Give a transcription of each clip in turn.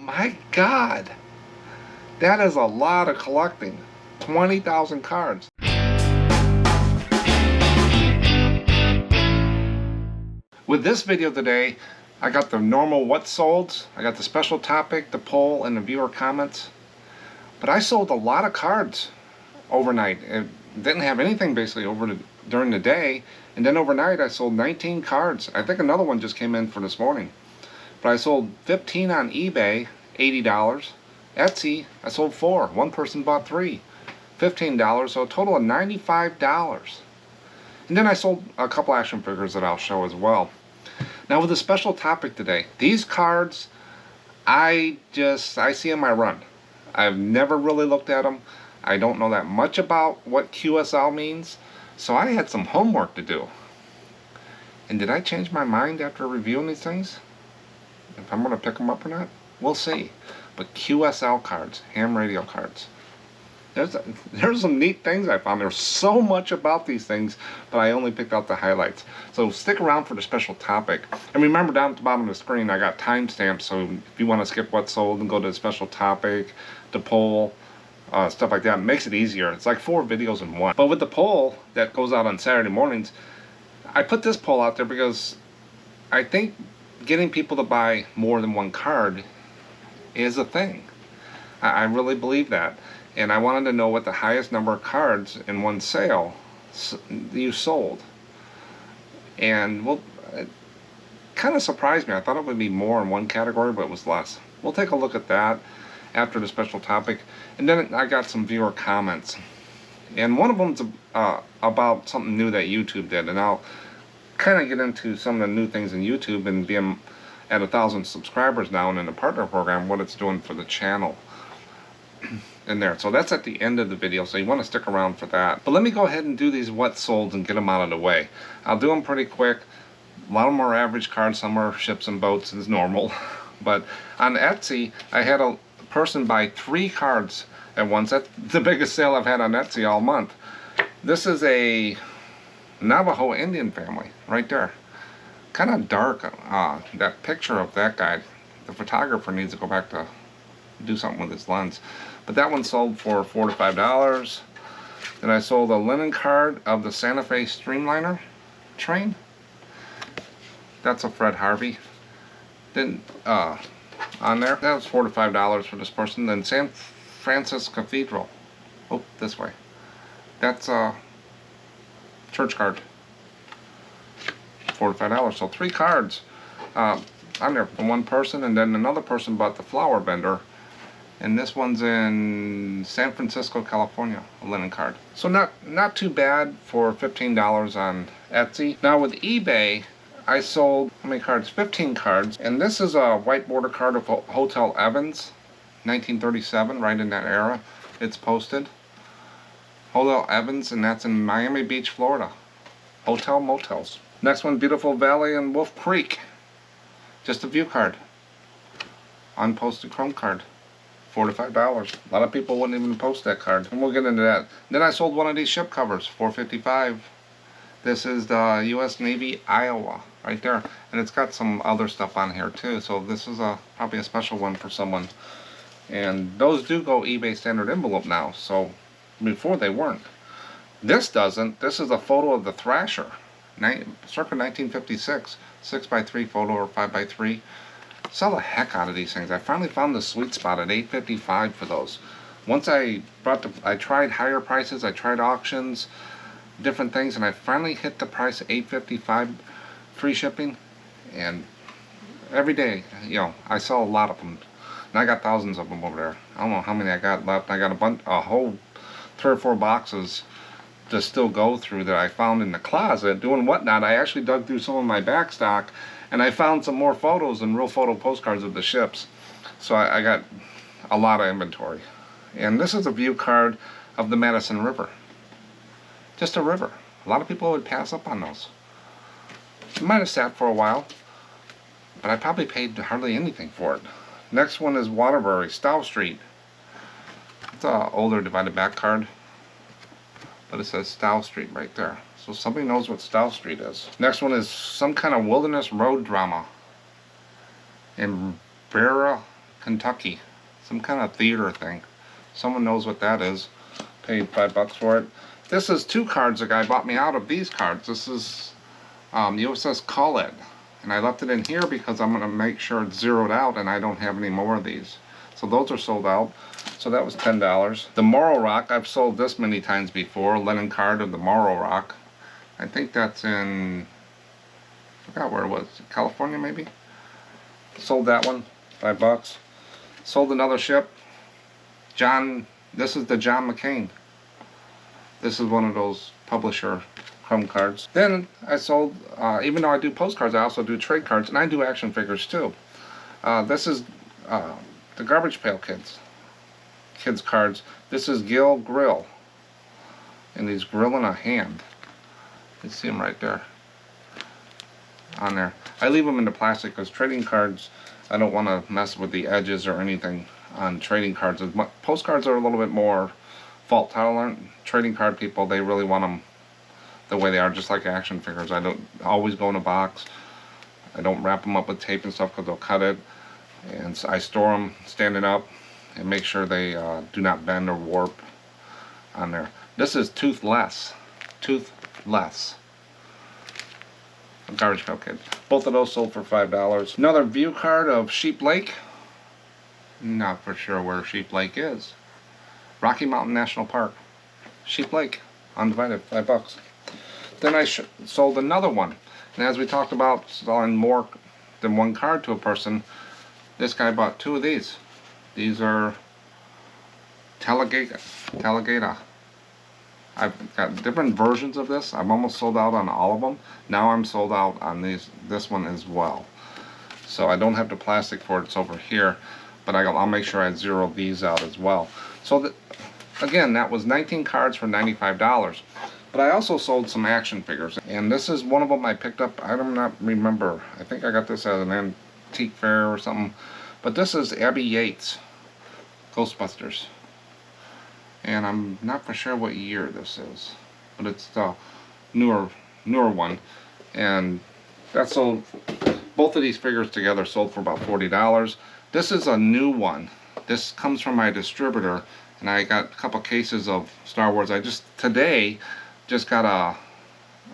My God, that is a lot of collecting. 20,000 cards. With this video today, I got the normal what solds, I got the special topic, the poll, and the viewer comments. But I sold a lot of cards overnight. It didn't have anything basically during the day, and then overnight I sold 19 cards. I think another one just came in for this morning. But I sold 15 on eBay, $80. Etsy, I sold 4. One person bought 3, $15, so a total of $95. And then I sold a couple action figures that I'll show as well. Now with a special topic today, these cards, I see them, I run. I've never really looked at them. I don't know that much about what QSL means, so I had some homework to do. And did I change my mind after reviewing these things? If I'm going to pick them up or not? We'll see. But QSL cards, ham radio cards. There's some neat things I found. There's so much about these things, but I only picked out the highlights. So stick around for the special topic. And remember, down at the bottom of the screen I got timestamps, so if you want to skip what's sold and go to the special topic, the poll, stuff like that, it makes it easier. It's like 4 videos in one. But with the poll that goes out on Saturday mornings, I put this poll out there because I think getting people to buy more than one card is a thing. I really believe that. And I wanted to know what the highest number of cards in one sale you sold. And well, it kind of surprised me. I thought it would be more in one category, but it was less. We'll take a look at that after the special topic. And then I got some viewer comments. And one of them's about something new that YouTube did. And I'll kind of get into some of the new things in YouTube and being at 1,000 subscribers now and in the partner program, what it's doing for the channel in there. So that's at the end of the video, so you want to stick around for that. But let me go ahead and do these what solds and get them out of the way. I'll do them pretty quick. A lot of them are average cards, some are ships and boats as normal. But on Etsy, I had a person buy 3 cards at once. That's the biggest sale I've had on Etsy all month. This is a Navajo Indian family right there. Kind of dark. That picture of that guy, the photographer needs to go back to do something with his lens. But that one sold for $4 to $5. Then I sold a linen card of the Santa Fe Streamliner train. That's a Fred Harvey. Then on there, that was $4 to $5 for this person. Then San Francis Cathedral. Oh, this way. That's a church card. $4 to $5. So 3 cards on there from one person, and then another person bought the flower vendor. And this one's in San Francisco, California, a linen card. So not too bad for $15 on Etsy. Now with eBay, I sold, how many cards? 15 cards. And this is a white border card of Hotel Evans, 1937, right in that era. It's posted. Hotel Evans, and that's in Miami Beach, Florida. Hotel Motels. Next one, Beautiful Valley and Wolf Creek. Just a view card. Unposted chrome card. $4 to $5. A lot of people wouldn't even post that card. And we'll get into that. Then I sold one of these ship covers, $4.55. This is the U.S. Navy Iowa, right there. And it's got some other stuff on here too. So this is probably a special one for someone. And those do go eBay standard envelope now. So before they weren't. This doesn't. This is a photo of the Thrasher, circa 1956. 6x3 photo or 5x3. Sell the heck out of these things. I finally found the sweet spot at $8.55 for those. Once I tried higher prices, I tried auctions, different things, and I finally hit the price of $8.55 free shipping. And every day, you know, I sell a lot of them. And I got thousands of them over there. I don't know how many I got left. I got a whole 3 or 4 boxes to still go through that I found in the closet doing whatnot. I actually dug through some of my back stock, and I found some more photos and real photo postcards of the ships. So I got a lot of inventory. And this is a view card of the Madison River. Just a river. A lot of people would pass up on those. It might have sat for a while, but I probably paid hardly anything for it. Next one is Waterbury, Stow Street. It's an older divided back card, but it says Stow Street right there. So somebody knows what Stow Street is. Next one is some kind of wilderness road drama in Vera Kentucky. Some kind of theater thing. Someone knows what that is. Paid $5 for it. This is 2 cards a guy bought me out of these cards. This is USS Call It. And I left it in here because I'm going to make sure it's zeroed out and I don't have any more of these. So those are sold out. So that was $10. The Morrow Rock, I've sold this many times before. Linen card of the Morrow Rock. I think that's in, I forgot where it was, California maybe? Sold that one, $5. Sold another ship. This is the John McCain. This is one of those publisher Chrome cards. Then I sold, even though I do postcards, I also do trade cards, and I do action figures too. This is the Garbage Pail Kids cards. This is Gil Grill, and he's grilling a hand. You see him right there on there. I leave them in the plastic because trading cards, I don't want to mess with the edges or anything on trading cards. Postcards are a little bit more fault tolerant. Trading card people, they really want them the way they are, just like action figures. I don't always go in a box. I don't wrap them up with tape and stuff because they'll cut it. And so I store them standing up and make sure they do not bend or warp on there. This is Toothless. Toothless. Garbage Pail Kid. Both of those sold for $5. Another view card of Sheep Lake. Not for sure where Sheep Lake is. Rocky Mountain National Park. Sheep Lake. Undivided. $5. Then I sold another one. And as we talked about selling more than one card to a person, this guy bought 2 of these. These are Talladega. I've got different versions of this. I'm almost sold out on all of them. Now I'm sold out on this one as well. So I don't have the plastic for it. It's over here. But I'll make sure I zero these out as well. So again, that was 19 cards for $95. But I also sold some action figures. And this is one of them I picked up. I do not remember. I think I got this at an antique fair or something. But this is Abby Yates. Ghostbusters. And I'm not for sure what year this is. But it's the newer one. And that sold, both of these figures together sold for about $40. This is a new one. This comes from my distributor. And I got a couple cases of Star Wars. I today just got a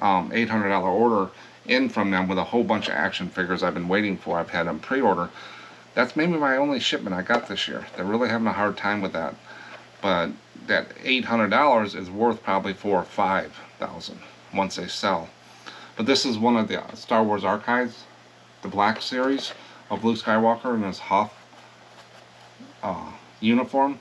$800 order in from them with a whole bunch of action figures I've been waiting for. I've had them pre-order. That's maybe my only shipment I got this year. They're really having a hard time with that. But that $800 is worth probably $4,000 or $5,000 once they sell. But this is one of the Star Wars archives, the Black Series of Luke Skywalker in his Hoth uniform.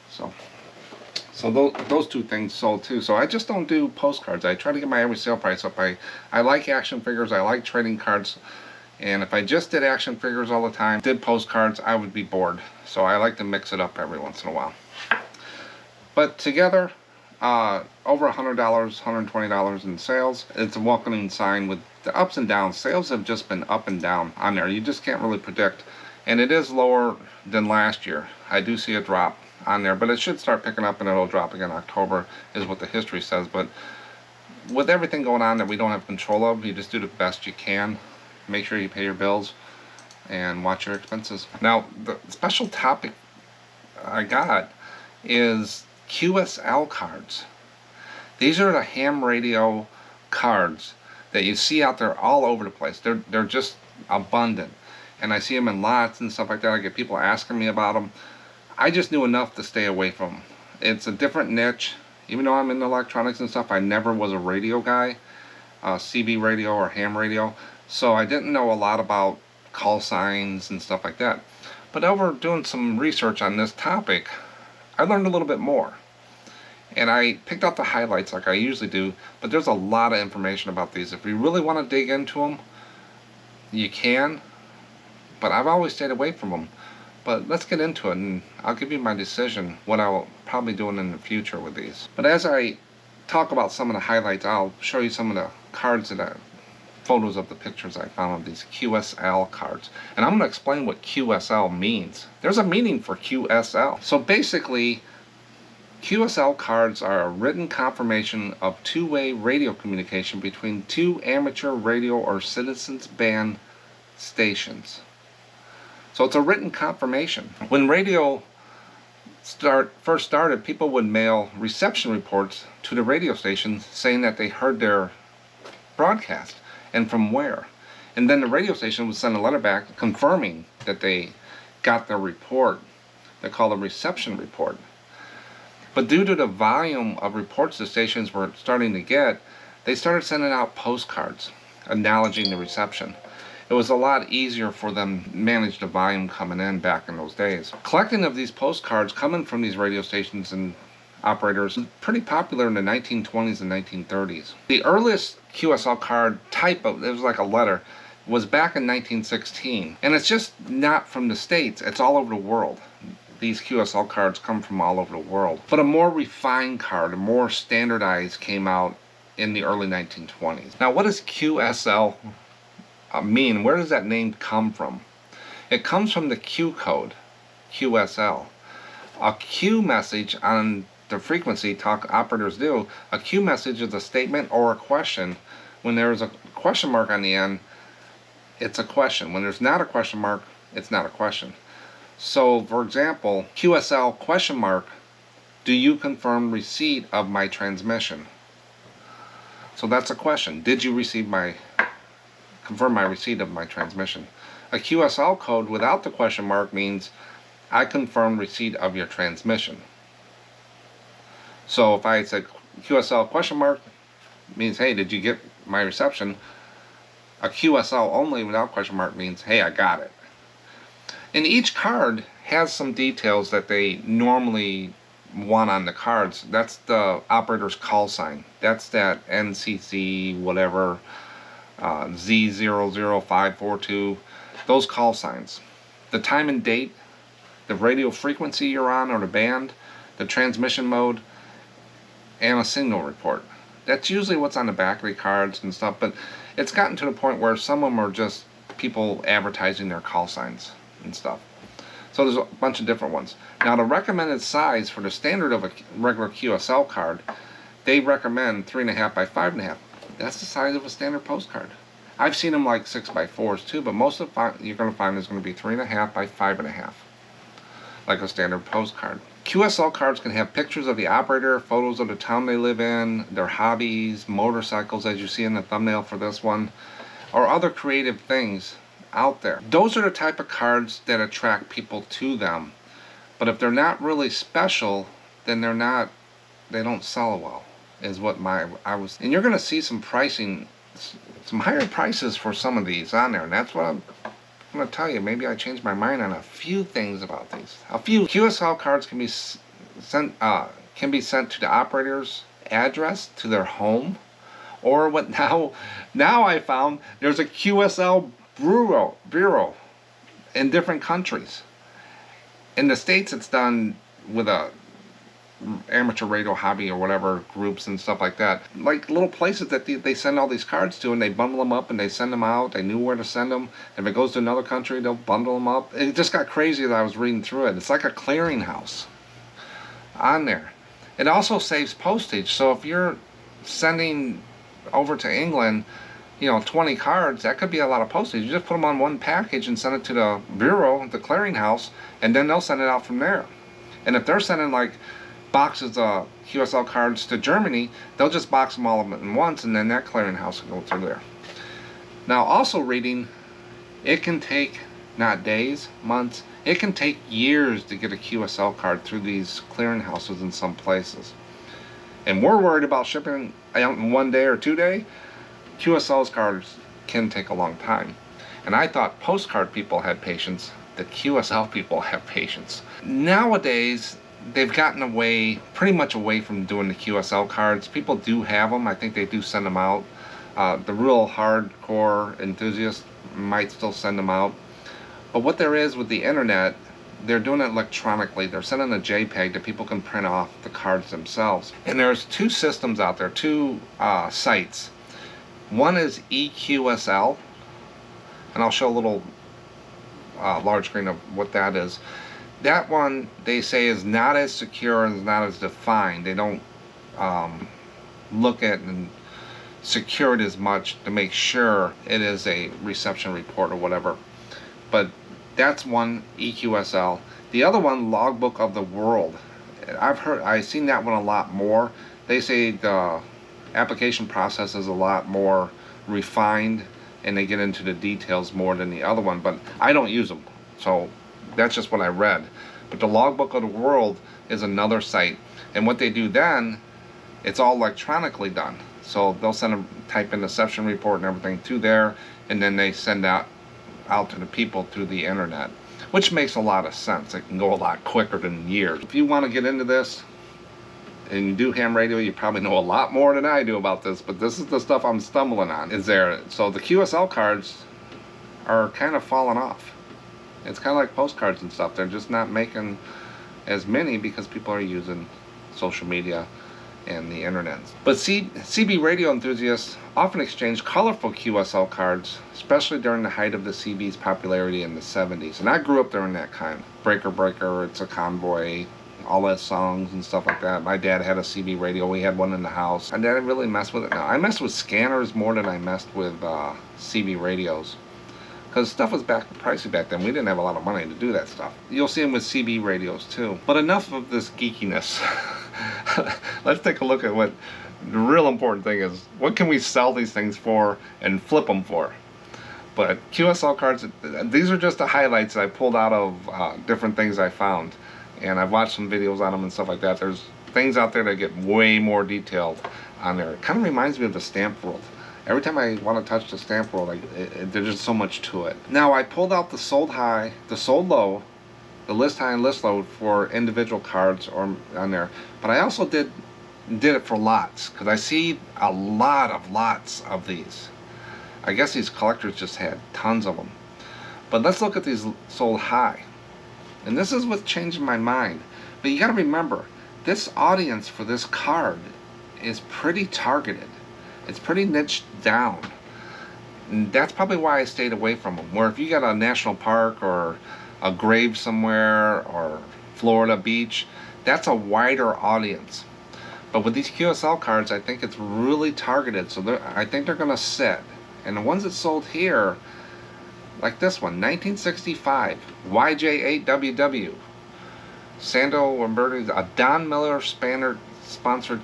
So those 2 things sold too. So I just don't do postcards. I try to get my every sale price up. I like action figures. I like trading cards. And if I just did action figures all the time, did postcards, I would be bored. So I like to mix it up every once in a while. But together, over $100, $120 in sales. It's a welcoming sign with the ups and downs. Sales have just been up and down on there. You just can't really predict. And it is lower than last year. I do see a drop on there, but it should start picking up and it'll drop again in October is what the history says. But with everything going on that we don't have control of, you just do the best you can. Make sure you pay your bills and watch your expenses. Now, the special topic I got is QSL cards. These are the ham radio cards that you see out there all over the place. They're just abundant. And I see them in lots and stuff like that. I get people asking me about them. I just knew enough to stay away from them. It's a different niche. Even though I'm in electronics and stuff, I never was a radio guy, CB radio or ham radio. So I didn't know a lot about call signs and stuff like that. But over doing some research on this topic, I learned a little bit more. And I picked out the highlights like I usually do, but there's a lot of information about these. If you really want to dig into them, you can, but I've always stayed away from them. But let's get into it, and I'll give you my decision, what I'll probably do in the future with these. But as I talk about some of the highlights, I'll show you some of the cards that photos of the pictures I found of these QSL cards. And I'm going to explain what QSL means. There's a meaning for QSL. So basically, QSL cards are a written confirmation of two-way radio communication between 2 amateur radio or citizens band stations. So it's a written confirmation. When radio first started, people would mail reception reports to the radio station saying that they heard their broadcast and from where. And then the radio station would send a letter back confirming that they got their report. They call a reception report. But due to the volume of reports the stations were starting to get, they started sending out postcards acknowledging the reception. It was a lot easier for them to manage the volume coming in back in those days. Collecting of these postcards coming from these radio stations and operators was pretty popular in the 1920s and 1930s. The earliest QSL card type of, it was like a letter, was back in 1916. And it's just not from the States, it's all over the world. These QSL cards come from all over the world. But a more refined card, a more standardized, came out in the early 1920s. Now what does QSL mean? Where does that name come from? It comes from the Q code, QSL. A Q message on the frequency talk operators do, a Q message is a statement or a question. When there is a question mark on the end, it's a question. When there's not a question mark, it's not a question. So for example, QSL question mark, do you confirm receipt of my transmission? So that's a question. Did you confirm my receipt of my transmission? A QSL code without the question mark means I confirm receipt of your transmission. So if I said QSL question mark, means hey, did you get my reception? A QSL only without question mark means hey, I got it. And each card has some details that they normally want on the cards. That's the operator's call sign. That's that NCC whatever, Z00542, those call signs. The time and date, the radio frequency you're on or the band, the transmission mode, and a signal report. That's usually what's on the back of the cards and stuff, but it's gotten to the point where some of them are just people advertising their call signs and stuff. So there's a bunch of different ones. Now the recommended size for the standard of a regular QSL card, they recommend 3.5 by 5.5. That's the size of a standard postcard. I've seen them like 6x4s too, but most of them you're going to find is going to be 3.5 by 5.5, like a standard postcard. QSL cards can have pictures of the operator, photos of the town they live in, their hobbies, motorcycles as you see in the thumbnail for this one, or other creative things out there. Those are the type of cards that attract people to them. But if they're not really special, then they don't sell well, is what and you're going to see some pricing, some higher prices for some of these on there, and that's what I'm going to tell you. Maybe I changed my mind on a few things about these. A few QSL cards can be sent to the operator's address, to their home, or what now I found there's a QSL bureau in different countries. In the States, it's done with a amateur radio hobby or whatever groups and stuff like that, like little places that they send all these cards to, and they bundle them up and they send them out. They knew where to send them. If it goes to another country, they'll bundle them up. It just got crazy as I was reading through it. It's like a clearinghouse on there. It also saves postage. So if you're sending over to England, 20 cards, that could be a lot of postage. You just put them on one package and send it to the bureau, the clearinghouse, and then they'll send it out from there. And if they're sending like boxes of QSL cards to Germany, they'll just box them all at once, and then that clearinghouse will go through there. Now also reading, it can take not days, months, it can take years to get a QSL card through these clearinghouses in some places. And we're worried about shipping out in 1 day or 2 days. QSL cards can take a long time. And I thought postcard people had patience. The QSL people have patience. Nowadays, they've gotten pretty much away from doing the QSL cards. People do have them. I think they do send them out. The real hardcore enthusiasts might still send them out. But what there is with the internet, they're doing it electronically. They're sending a JPEG that people can print off the cards themselves. And there's two systems out there, two sites. One is EQSL, and I'll show a little large screen of what that is. That one, they say, is not as secure and is not as defined. They don't look at and secure it as much to make sure it is a reception report or whatever. But That's one, EQSL. The other one, Logbook of the World. I've seen that one a lot more. They say the application process is a lot more refined and they get into the details more than the other one, but I don't use them, so that's just what I read. But the Logbook of the World is another site, and what they do then, it's all electronically done. So they'll type in the session report and everything through there, and then they send out to the people through the internet, which makes a lot of sense. It can go a lot quicker than years. If you want to get into this and you do ham radio, you probably know a lot more than I do about this, but this is the stuff I'm stumbling on. So the QSL cards are kind of falling off. It's kind of like postcards and stuff. They're just not making as many because people are using social media and the internet. But CB radio enthusiasts often exchange colorful QSL cards, especially during the height of the CB's popularity in the 70s. And I grew up during that kind. Breaker Breaker, It's a Convoy, all that songs and stuff like that. My dad had a CB radio. We had one in the house. And didn't really mess with it now. I messed with scanners more than I messed with CB radios. Because stuff was pricey back then. We didn't have a lot of money to do that stuff. You'll see them with CB radios too. But enough of this geekiness. Let's take a look at what the real important thing is. What can we sell these things for and flip them for? But QSL cards, these are just the highlights that I pulled out of different things I found. And I've watched some videos on them and stuff like that. There's things out there that get way more detailed on there. It kind of reminds me of the stamp world. Every time I want to touch the stamp world, there's just so much to it. Now I pulled out the sold high, the sold low, the list high and list low for individual cards or on there. But I also did it for lots, because I see a lot of lots of these. I guess these collectors just had tons of them. But let's look at these sold high. And this is what's changing my mind. But you got to remember, this audience for this card is pretty targeted. It's pretty niched down. And that's probably why I stayed away from them. Where if you got a national park or a grave somewhere or Florida beach, that's a wider audience. But with these QSL cards, I think it's really targeted. So I think they're going to sit. And the ones that sold here, like this one, 1965, YJ8WW, Sando Umberto, a Don Miller sponsored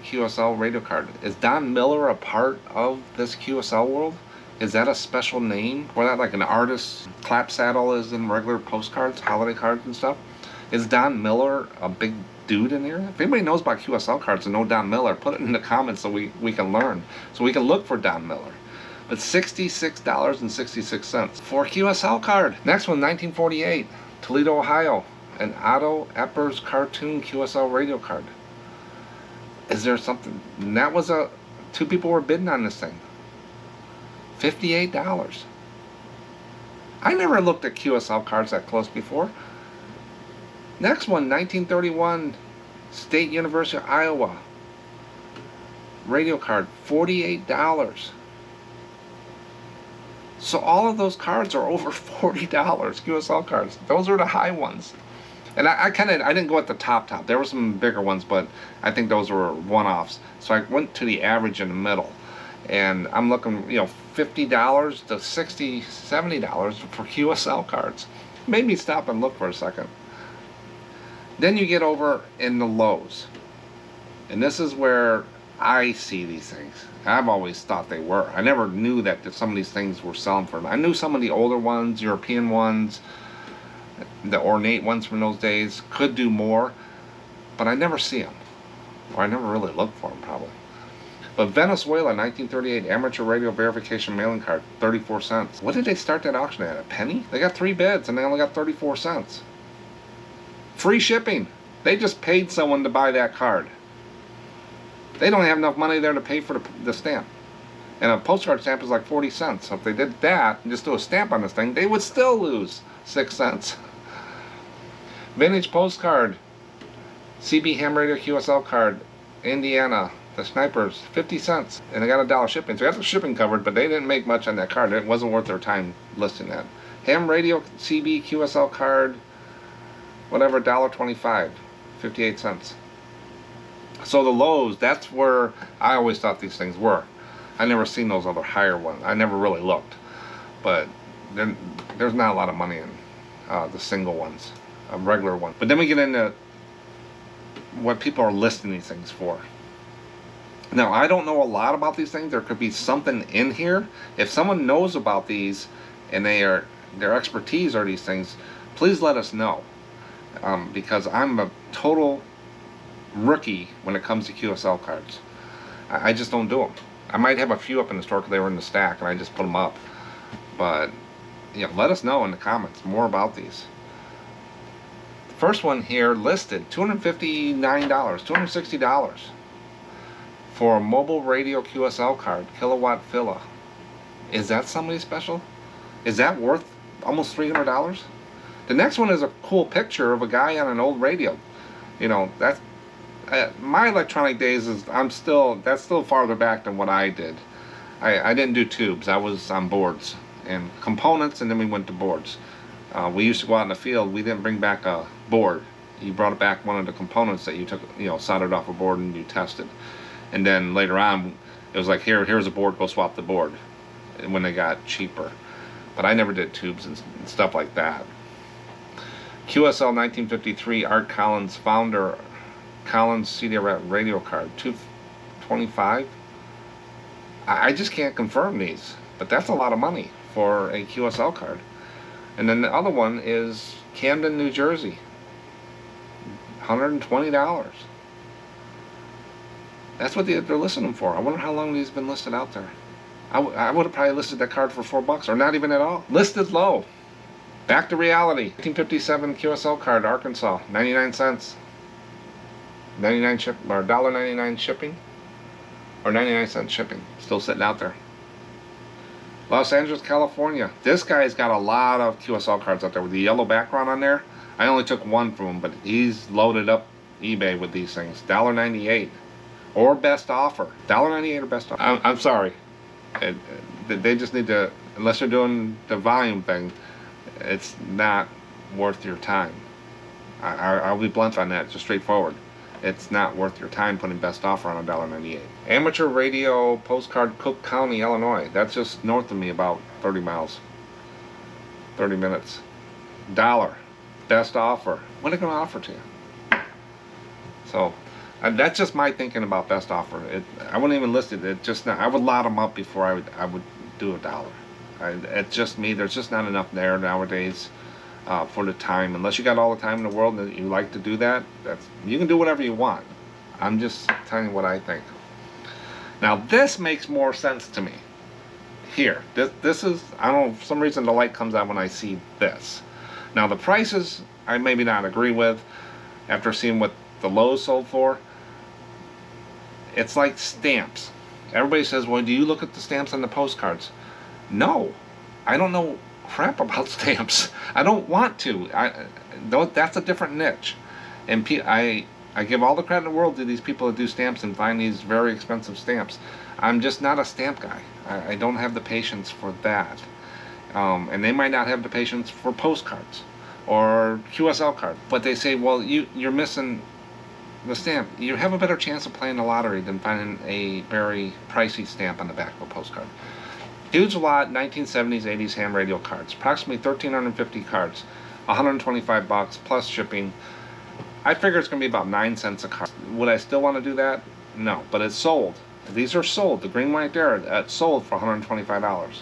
QSL radio card. Is Don Miller a part of this QSL world? Is that a special name? Or that like an artist clap saddle is in regular postcards, holiday cards and stuff? Is Don Miller a big dude in here? If anybody knows about QSL cards and know Don Miller, put it in the comments so we can learn. So we can look for Don Miller. But $66.66 for a QSL card. Next one, 1948, Toledo, Ohio, an Otto Eppers cartoon QSL radio card. Is there something? And that was two people were bidding on this thing. $58. I never looked at QSL cards that close before. Next one, 1931, State University of Iowa, radio card, $48. So all of those cards are over $40, QSL cards. Those are the high ones. And I didn't go at the top. There were some bigger ones, but I think those were one-offs. So I went to the average in the middle. And I'm looking, $50 to $60, $70 for QSL cards. Made me stop and look for a second. Then you get over in the lows. And this is where I see these things. I've always thought they were. I never knew that some of these things were selling for them. I knew some of the older ones, European ones, the ornate ones from those days could do more, but I never see them. Or I never really looked for them, probably. But Venezuela, 1938, amateur radio verification mailing card, 34 cents. What did they start that auction at? A penny? They got 3 bids and they only got 34 cents. Free shipping. They just paid someone to buy that card. They don't have enough money there to pay for the stamp. And a postcard stamp is like 40 cents. So if they did that and just do a stamp on this thing, they would still lose 6 cents. Vintage postcard, CB ham radio QSL card, Indiana, the Snipers, 50 cents. And they got $1 shipping. So they got the shipping covered, but they didn't make much on that card. It wasn't worth their time listing that. Ham radio CB QSL card, whatever, $1.25, 58 cents. So the lows, that's where I always thought these things were. I never seen those other higher ones. I never really looked. But there's not a lot of money in the single ones, a regular one. But then we get into what people are listing these things for. Now, I don't know a lot about these things. There could be something in here. If someone knows about these and their expertise are these things, please let us know. Because I'm a total rookie when it comes to QSL cards. I just don't do them. I might have a few up in the store because they were in the stack and I just put them up. But let us know in the comments more about these. The first one here listed $259, $260 for a mobile radio QSL card, kilowatt filla. Is that somebody special? Is that worth almost $300? The next one is a cool picture of a guy on an old radio. That's my electronic days that's still farther back than what I did. I didn't do tubes. I was on boards and components, and then we went to boards. We used to go out in the field. We didn't bring back a board. You brought back one of the components that you took, soldered off a board and you tested. And then later on, it was like, here's a board, go swap the board, when they got cheaper. But I never did tubes and stuff like that. QSL 1953 Art Collins founder Collins CD-RAT radio card, $225. I just can't confirm these, but that's a lot of money for a QSL card. And then the other one is Camden, New Jersey, $120. That's what they're listing them for. I wonder how long these have been listed out there. I would have probably listed that card for $4 or not even at all. Listed low. Back to reality. 1957 QSL card, Arkansas, 99 cents. 99 ship or $1.99 shipping, or 99 cents shipping. Still sitting out there. Los Angeles, California. This guy's got a lot of QSL cards out there with the yellow background on there. I only took one from him, but he's loaded up eBay with these things. $1.98 or best offer. $1.98 or best offer. I'm sorry. They just need to, unless you're doing the volume thing, it's not worth your time. I'll be blunt on that, just straightforward. It's not worth your time putting best offer on $1.98. Amateur radio postcard, Cook County, Illinois. That's just north of me, about 30 miles. 30 minutes. $1. Best offer. What are they going to offer to you? So, that's just my thinking about best offer. I wouldn't even list it. I would lot them up before I would do $1. It's just me. There's just not enough there nowadays. For the time, unless you got all the time in the world and you like to do that, you can do whatever you want. I'm just telling you what I think. Now this makes more sense to me. Here, this is, I don't know, for some reason the light comes on when I see this. Now the prices I maybe not agree with after seeing what the Lowe's sold for. It's like stamps. Everybody says, well, do you look at the stamps on the postcards? No, I don't know crap about stamps. I don't want to. That's a different niche, and I give all the credit in the world to these people that do stamps and find these very expensive stamps. I'm just not a stamp guy. I don't have the patience for that, and they might not have the patience for postcards or QSL cards. But they say, well, you're missing the stamp. You have a better chance of playing the lottery than finding a very pricey stamp on the back of a postcard. Huge lot 1970s, 80s ham radio cards. Approximately 1,350 cards. $125 plus shipping. I figure it's going to be about 9 cents a card. Would I still want to do that? No, but it's sold. These are sold. The green white there, it's sold for $125.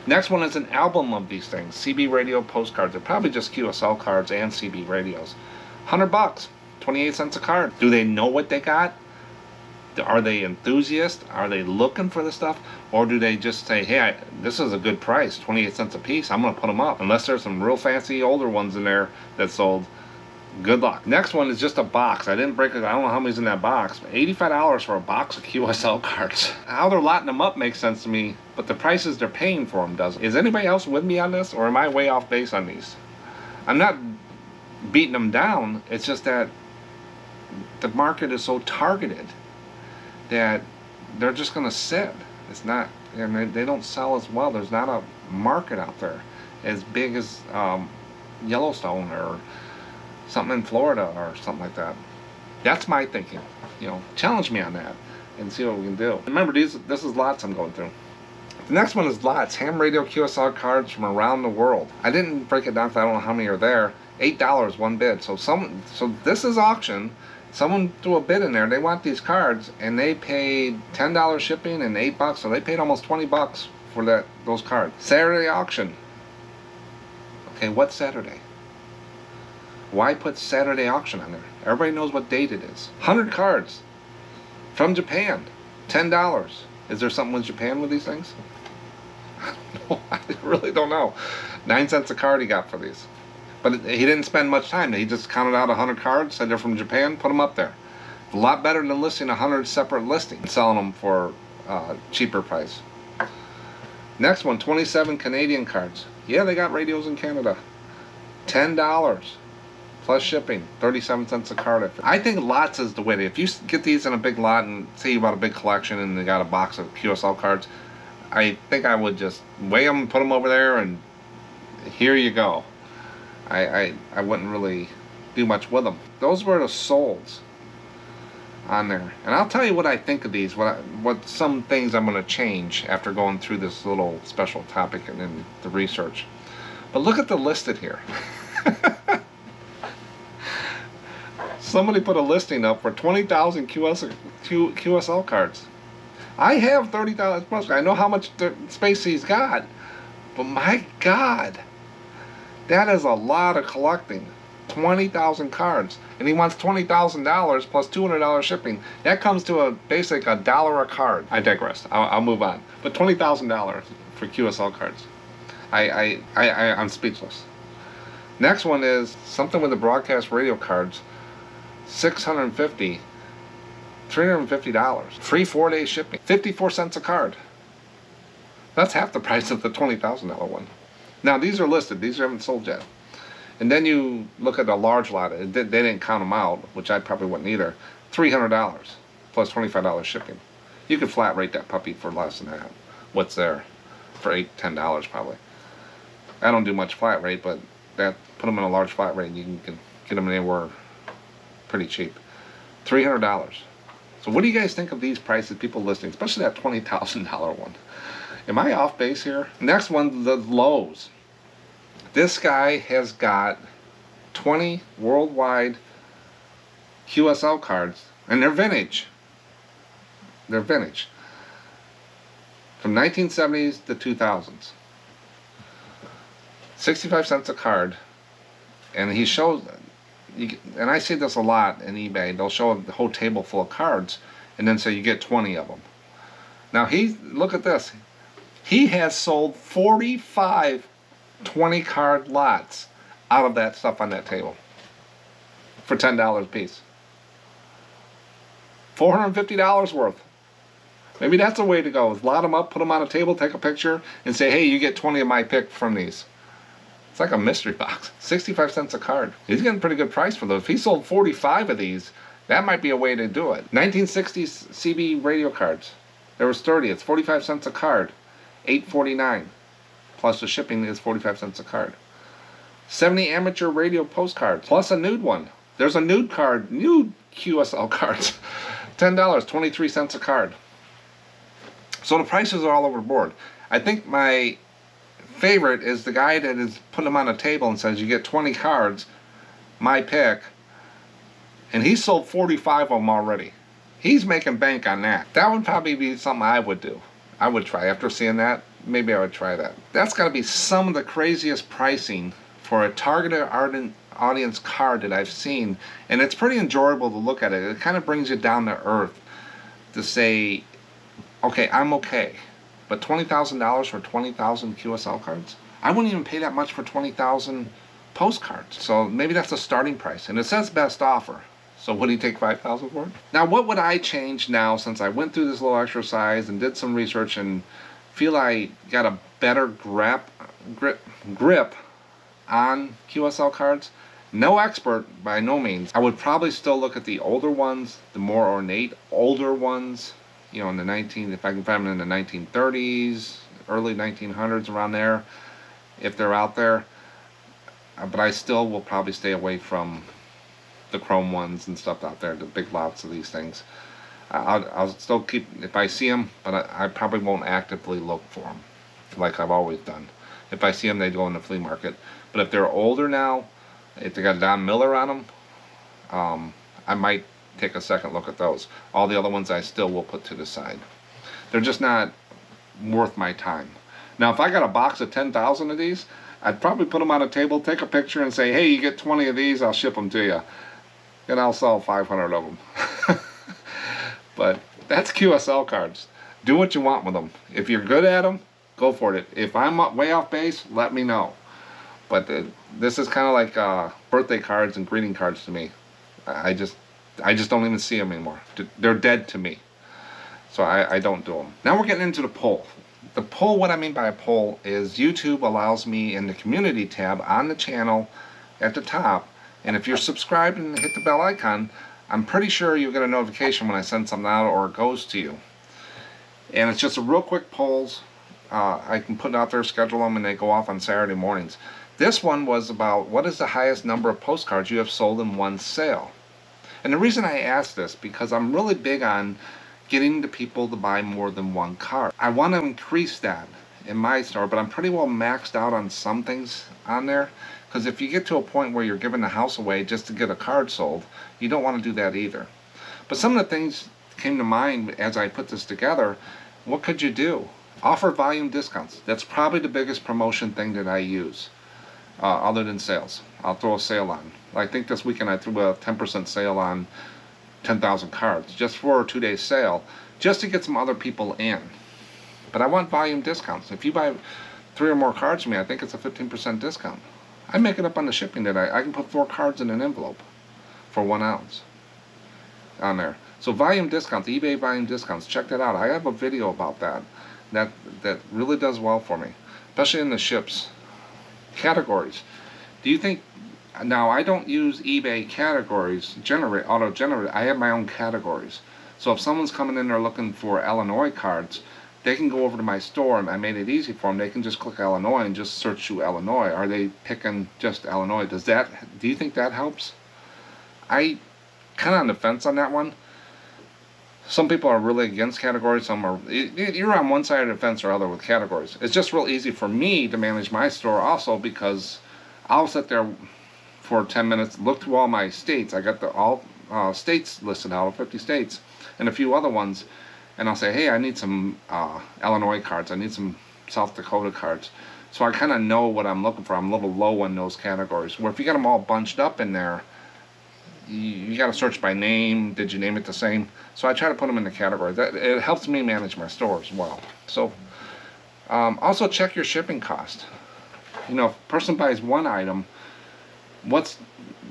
Next one is an album of these things. CB radio postcards. They're probably just QSL cards and CB radios. $100. 28 cents a card. Do they know what they got? Are they enthusiasts? Are they looking for the stuff? Or do they just say, hey, this is a good price, 28 cents a piece, I'm going to put them up. Unless there's some real fancy older ones in there that sold, good luck. Next one is just a box. I didn't break it. I don't know how many's in that box. $85 for a box of QSL cards. How they're lotting them up makes sense to me, but the prices they're paying for them doesn't. Is anybody else with me on this, or am I way off base on these? I'm not beating them down. It's just that the market is so targeted that they're just going to sit. It's not, and they don't sell as well. There's not a market out there as big as Yellowstone or something in Florida or something like that. That's my thinking. Challenge me on that and see what we can do. Remember, this is lots I'm going through. The next one is lots. Ham radio QSL cards from around the world. I didn't break it down because I don't know how many are there. $8 one bid. So this is auction. Someone threw a bid in there. They want these cards, and they paid $10 shipping and $8, so they paid almost $20 for those cards. Saturday auction. Okay, what Saturday? Why put Saturday auction on there? Everybody knows what date it is. 100 cards from Japan. $10. Is there something with Japan with these things? I don't know. I really don't know. 9 cents a card he got for these. But he didn't spend much time. He just counted out 100 cards, said they're from Japan, put them up there. A lot better than listing 100 separate listings, selling them for cheaper price. Next one, 27 Canadian cards. Yeah, they got radios in Canada. $10 plus shipping, 37 cents a card. I think lots is the way to. If you get these in a big lot and say you bought a big collection and they got a box of QSL cards, I think I would just weigh them, put them over there, and here you go. I wouldn't really do much with them. Those were the solds on there. And I'll tell you what I think of these, what some things I'm going to change after going through this little special topic and then the research. But look at the listed here. Somebody put a listing up for 20,000 QSL cards. I have 30,000 plus. I know how much space he's got, but my God, that is a lot of collecting. 20,000 cards, and he wants $20,000 plus $200 shipping. That comes to a basic $1 a card. I digress. I'll move on. But $20,000 for QSL cards. I'm speechless. Next one is something with the broadcast radio cards. $650, $350. Free 4-day shipping. 54 cents a card. That's half the price of the $20,000 one. Now these are listed. These haven't sold yet. And then you look at the large lot. They didn't count them out, which I probably wouldn't either. $300 plus $25 shipping. You could flat rate that puppy for less than that. What's there? For $8, $10 probably. I don't do much flat rate, but put them in a large flat rate, you can get them anywhere pretty cheap. $300. So what do you guys think of these prices people listing, especially that $20,000 one? Am I off base here? Next one, the lows. This guy has got 20 worldwide QSL cards, and they're vintage. They're vintage. From 1970s to 2000s. 65 cents a card. And he shows, and I see this a lot in eBay, they'll show a whole table full of cards and then say you get 20 of them. Now look at this. He has sold 45 20 card lots out of that stuff on that table for $10 a piece. $450 worth. Maybe that's a way to go. Lot them up, put them on a table, take a picture, and say, hey, you get 20 of my pick from these. It's like a mystery box. 65 cents a card. He's getting a pretty good price for those. If he sold 45 of these, that might be a way to do it. 1960s CB radio cards. There was 30. It's 45 cents a card. $8.49. Plus the shipping is 45 cents a card. 70 amateur radio postcards. Plus a nude one. There's a nude card. Nude QSL cards. $10. 23 cents a card. So the prices are all over the board. I think my favorite is the guy that is putting them on a table and says you get 20 cards, my pick, and he sold 45 of them already. He's making bank on that. That would probably be something I would do. I would try. After seeing that, maybe I would try that. That's got to be some of the craziest pricing for a targeted audience card that I've seen, and it's pretty enjoyable to look at it. It kind of brings you down to earth to say, okay, I'm okay. But $20,000 for 20,000 QSL cards? I wouldn't even pay that much for 20,000 postcards. So maybe that's a starting price. And it says best offer. So would he take $5,000 for it? Now what would I change now since I went through this little exercise and did some research and feel I got a better grip on QSL cards? No expert by no means. I would probably still look at the older ones, the more ornate older ones. You know, if I can find them in the 1930s, early 1900s, around there, if they're out there. But I still will probably stay away from the chrome ones and stuff out there, the big lots of these things. I'll still keep, if I see them, but I probably won't actively look for them like I've always done. If I see them, they go in the flea market. But if they're older now, if they got Don Miller on them, I might take a second look at those. All the other ones I still will put to the side. They're just not worth my time. Now, if I got a box of 10,000 of these, I'd probably put them on a table, take a picture, and say, hey, you get 20 of these, I'll ship them to you. And I'll sell 500 of them. But that's QSL cards. Do what you want with them. If you're good at them, go for it. If I'm way off base, let me know. But this is kind of like birthday cards and greeting cards to me. I just don't even see them anymore. They're dead to me. So I don't do them. Now we're getting into the poll. The poll, what I mean by a poll is YouTube allows me in the community tab on the channel at the top, and if you're subscribed and hit the bell icon, I'm pretty sure you'll get a notification when I send something out or it goes to you. And it's just a real quick polls. I can put it out there, schedule them, and they go off on Saturday mornings. This one was about what is the highest number of postcards you have sold in one sale. And the reason I asked this, because I'm really big on getting the people to buy more than one card. I want to increase that in my store, but I'm pretty well maxed out on some things on there. Because if you get to a point where you're giving the house away just to get a card sold, you don't want to do that either. But some of the things came to mind as I put this together. What could you do? Offer volume discounts. That's probably the biggest promotion thing that I use, other than sales. I'll throw a sale on. I think this weekend I threw a 10% sale on 10,000 cards, just for a 2-day sale, just to get some other people in. But I want volume discounts. If you buy 3 or more cards from me, I think it's a 15% discount. I make it up on the shipping that I can put 4 cards in an envelope for 1 ounce on there. So volume discounts, eBay volume discounts, check that out. I have a video about that. That really does well for me, especially in the ships. Categories. Do you think, now I don't use eBay categories, auto-generate. I have my own categories. So if someone's coming in there looking for Illinois cards, they can go over to my store, and I made it easy for them. They can just click Illinois and just search through Illinois. Are they picking just Illinois? Do you think that helps? I kind of on the fence on that one. Some people are really against categories. Some are, you're on one side of the fence or other with categories. It's just real easy for me to manage my store also, because I'll sit there for 10 minutes, look through all my states. I got all states listed out, 50 states, and a few other ones. And I'll say, hey, I need some Illinois cards. I need some South Dakota cards. So I kind of know what I'm looking for. I'm a little low in those categories. Where if you got them all bunched up in there, you got to search by name. Did you name it the same? So I try to put them in the categories. It helps me manage my store as well. So also check your shipping cost. You know, if a person buys one item,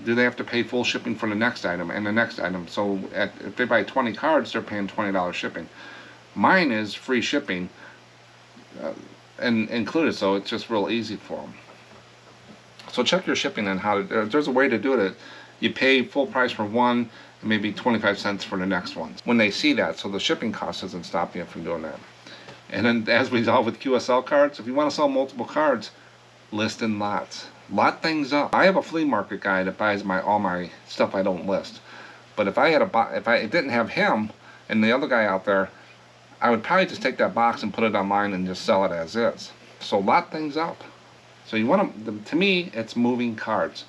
do they have to pay full shipping for the next item and the next item? So if they buy 20 cards, they're paying $20 shipping. Mine is free shipping and included, so it's just real easy for them. So check your shipping and there's a way to do it. You pay full price for one and maybe 25 cents for the next one when they see that, so the shipping cost doesn't stop you from doing that. And then as we saw with QSL cards, if you want to sell multiple cards, list in lots. Lot things up. I have a flea market guy that buys all my stuff I don't list. But if I didn't have him and the other guy out there, I would probably just take that box and put it online and just sell it as is. So lot things up. So you want to me, it's moving cards.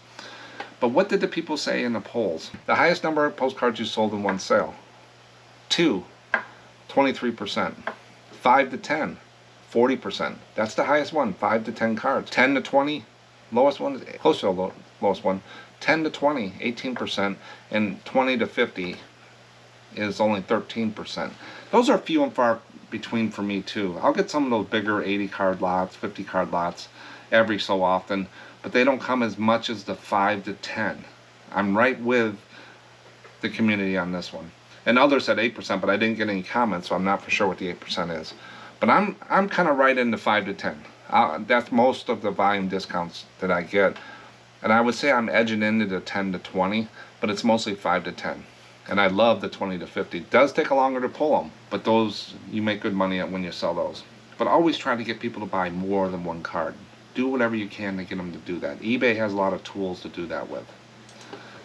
But what did the people say in the polls? The highest number of postcards you sold in one sale. 2, 23%. 5 to 10, 40%. That's the highest one, 5 to 10 cards. 10 to 20, lowest one, close to the lowest one. 10 to 20, 18%, and 20 to 50 is only 13%. Those are few and far between for me too. I'll get some of those bigger 80 card lots, 50 card lots every so often, but they don't come as much as the 5 to 10. I'm right with the community on this one. And others said 8%, but I didn't get any comments, so I'm not for sure what the 8% is. But I'm kind of right in the 5 to 10. That's most of the volume discounts that I get. And I would say I'm edging into the 10 to 20, but it's mostly 5 to 10. And I love the 20 to 50. It does take a longer to pull them, but those, you make good money at when you sell those. But always try to get people to buy more than one card. Do whatever you can to get them to do that. eBay has a lot of tools to do that with.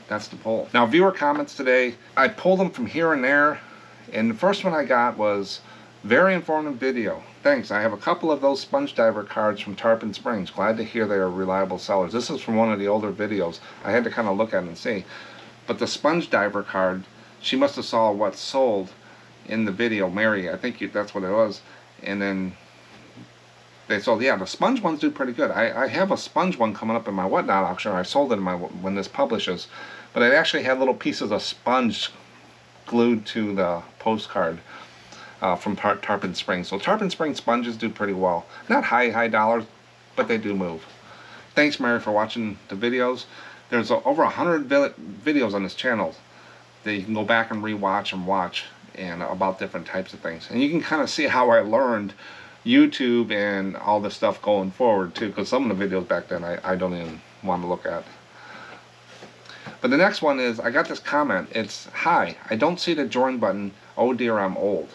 That's the poll. Now, viewer comments today, I pulled them from here and there, And the first one I got was very informative video. Thanks. I have a couple of those sponge diver cards from Tarpon Springs. Glad to hear they are reliable sellers. This is from one of the older videos. I had to kind of look at it and see. But the sponge diver card, she must have saw what sold in the video. Mary, I think that's what it was. And then they sold. Yeah, the sponge ones do pretty good. I have a sponge one coming up in my Whatnot auction. I sold it in my when this publishes. But it actually had little pieces of sponge glued to the postcard from Tarpon Springs. So Tarpon Springs sponges do pretty well. Not high dollars, but they do move. Thanks, Mary, for watching the videos. There's over 100 videos on this channel that you can go back and rewatch and watch and about different types of things. And you can kind of see how I learned YouTube and all this stuff going forward too, because some of the videos back then I don't even want to look at. But the next one is, I got this comment. It's, "Hi, I don't see the join button. Oh dear, I'm old."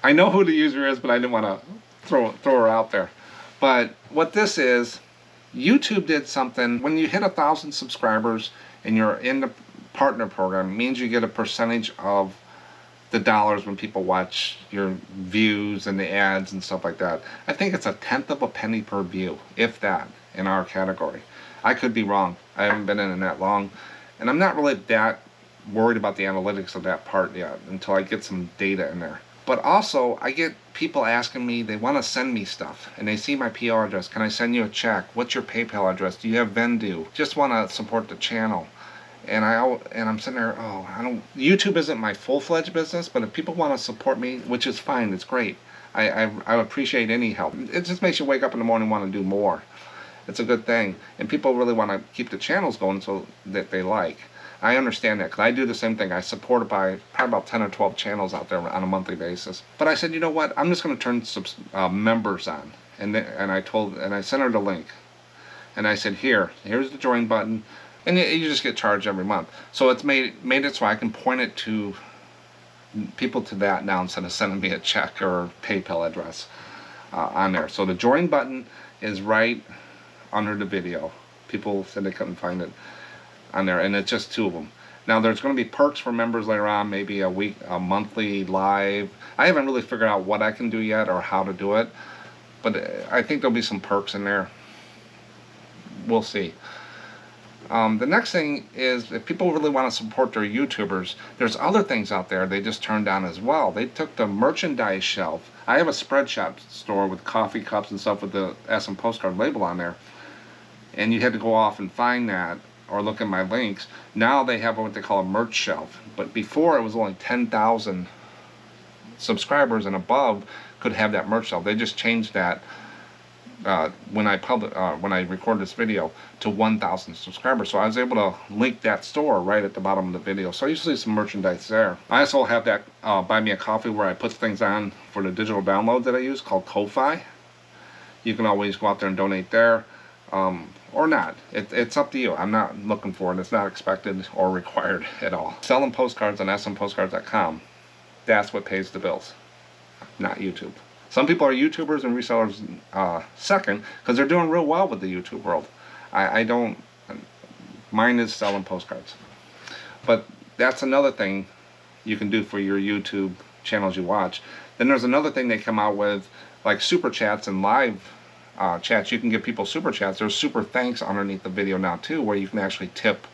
I know who the user is, but I didn't want to throw her out there. But what this is, YouTube did something. When you hit 1,000 subscribers and you're in the partner program, it means you get a percentage of the dollars when people watch your views and the ads and stuff like that. I think it's 1/10 of a penny per view, if that, in our category. I could be wrong. I haven't been in it that long, and I'm not really that worried about the analytics of that part yet until I get some data in there. But also, I get people asking me, they want to send me stuff, and they see my PO address. Can I send you a check? What's your PayPal address? Do you have Vendu? Just want to support the channel. And I'm sitting there, YouTube isn't my full-fledged business, but if people want to support me, which is fine, it's great. I appreciate any help. It just makes you wake up in the morning and want to do more. It's a good thing. And people really want to keep the channels going so that they like. I understand that, because I do the same thing. I support it by probably about 10 or 12 channels out there on a monthly basis. But I said, you know what? I'm just going to turn some members on. And I sent her the link. And I said, here's the join button. And you just get charged every month. So it's made it so I can point it to people to that now instead of sending me a check or PayPal address on there. So the join button is right under the video. People said they couldn't find it on there, and it's just 2 of them. Now there's going to be perks for members later on, maybe a monthly live. I haven't really figured out what I can do yet or how to do it, but I think there'll be some perks in there. We'll see. The next thing is, if people really want to support their YouTubers, there's other things out there they just turned down as well. They took the merchandise shelf. I have a spread shop store with coffee cups and stuff with the SMPostcard label on there, and you had to go off and find that or look at my links. Now they have what they call a merch shelf, but before it was only 10,000 subscribers and above could have that merch shelf. They just changed that when I recorded this video to 1,000 subscribers, so I was able to link that store right at the bottom of the video. So you see some merchandise there. I also have that Buy Me a Coffee where I put things on for the digital download that I use called Ko-Fi. You can always go out there and donate there, or not. It's up to you. I'm not looking for it. It's not expected or required at all. Selling postcards on SMPostcards.com. That's what pays the bills, not YouTube. Some people are YouTubers and resellers second, because they're doing real well with the YouTube world. I don't. Mine is selling postcards. But that's another thing you can do for your YouTube channels you watch. Then there's another thing they come out with, like super chats and live chats. You can give people super chats. There's super thanks underneath the video now too, where you can actually tip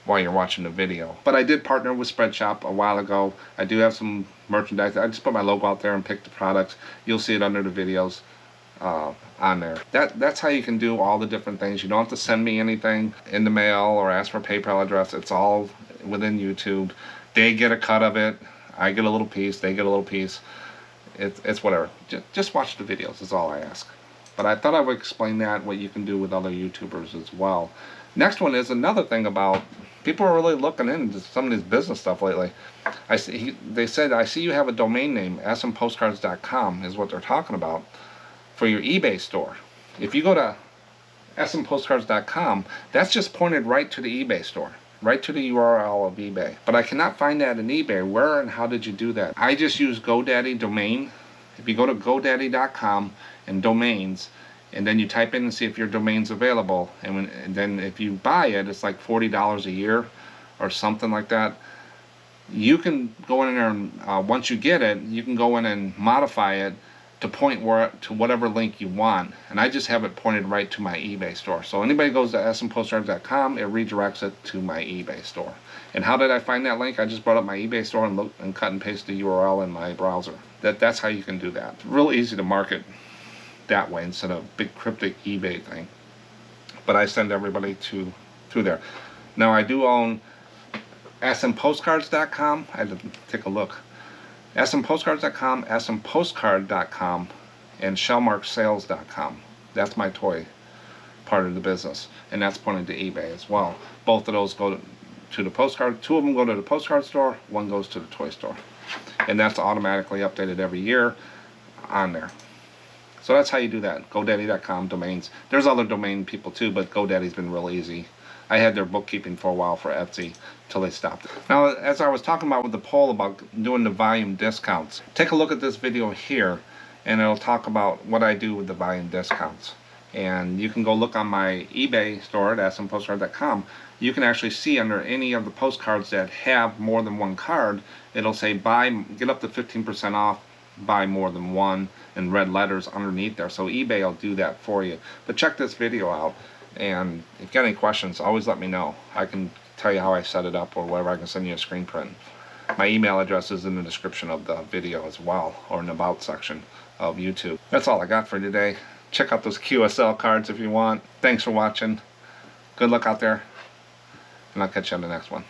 while you're watching the video. But I did partner with Spreadshop a while ago. I do have some merchandise. I just put my logo out there and pick the products. You'll see it under the videos on there. That's how you can do all the different things. You don't have to send me anything in the mail or ask for a PayPal address. It's all within YouTube. They get a cut of it. I get a little piece. They get a little piece. It's whatever. Just watch the videos is all I ask. But I thought I would explain that, what you can do with other YouTubers as well. Next one is another thing about, people are really looking into some of this business stuff lately. They said, I see you have a domain name, SMPostcards.com is what they're talking about, for your eBay store. If you go to SMPostcards.com, that's just pointed right to the eBay store, right to the URL of eBay. But I cannot find that in eBay. Where and how did you do that? I just use GoDaddy domain. If you go to GoDaddy.com and domains, and then you type in and see if your domain's available, and then if you buy it, it's like $40 a year or something like that. you can go in there and once you get it, you can go in and modify it to point to whatever link you want, and I just have it pointed right to my eBay store. So anybody goes to SMPostcards.com, it redirects it to my eBay store. And how did I find that link? I just brought up my eBay store and looked and cut and pasted the URL in my browser. That's how you can do that. It's real easy to market that way instead of a big cryptic eBay thing. But I send everybody through there. Now I do own SMPostcards.com. I had to take a look. SMPostcards.com, SMPostcard.com, and shellmarksales.com. That's my toy part of the business, and that's pointed to eBay as well. Both of those go to the postcard. Two of them go to the postcard store, one goes to the toy store, and that's automatically updated every year on there. So that's how you do that. GoDaddy.com domains. There's other domain people too, but GoDaddy's been real easy. I had their bookkeeping for a while for Etsy till they stopped it. Now, as I was talking about with the poll about doing the volume discounts, take a look at this video here, and it'll talk about what I do with the volume discounts. And you can go look on my eBay store at SMPostcard.com. You can actually see under any of the postcards that have more than one card, it'll say get up to 15% off, buy more than one, in red letters underneath there. So eBay will do that for you. But check this video out. And if you got any questions, always let me know. I can tell you how I set it up or whatever. I can send you a screen print. My email address is in the description of the video as well, or in the about section of YouTube. That's all I got for today. Check out those QSL cards if you want. Thanks for watching. Good luck out there, and I'll catch you on the next one.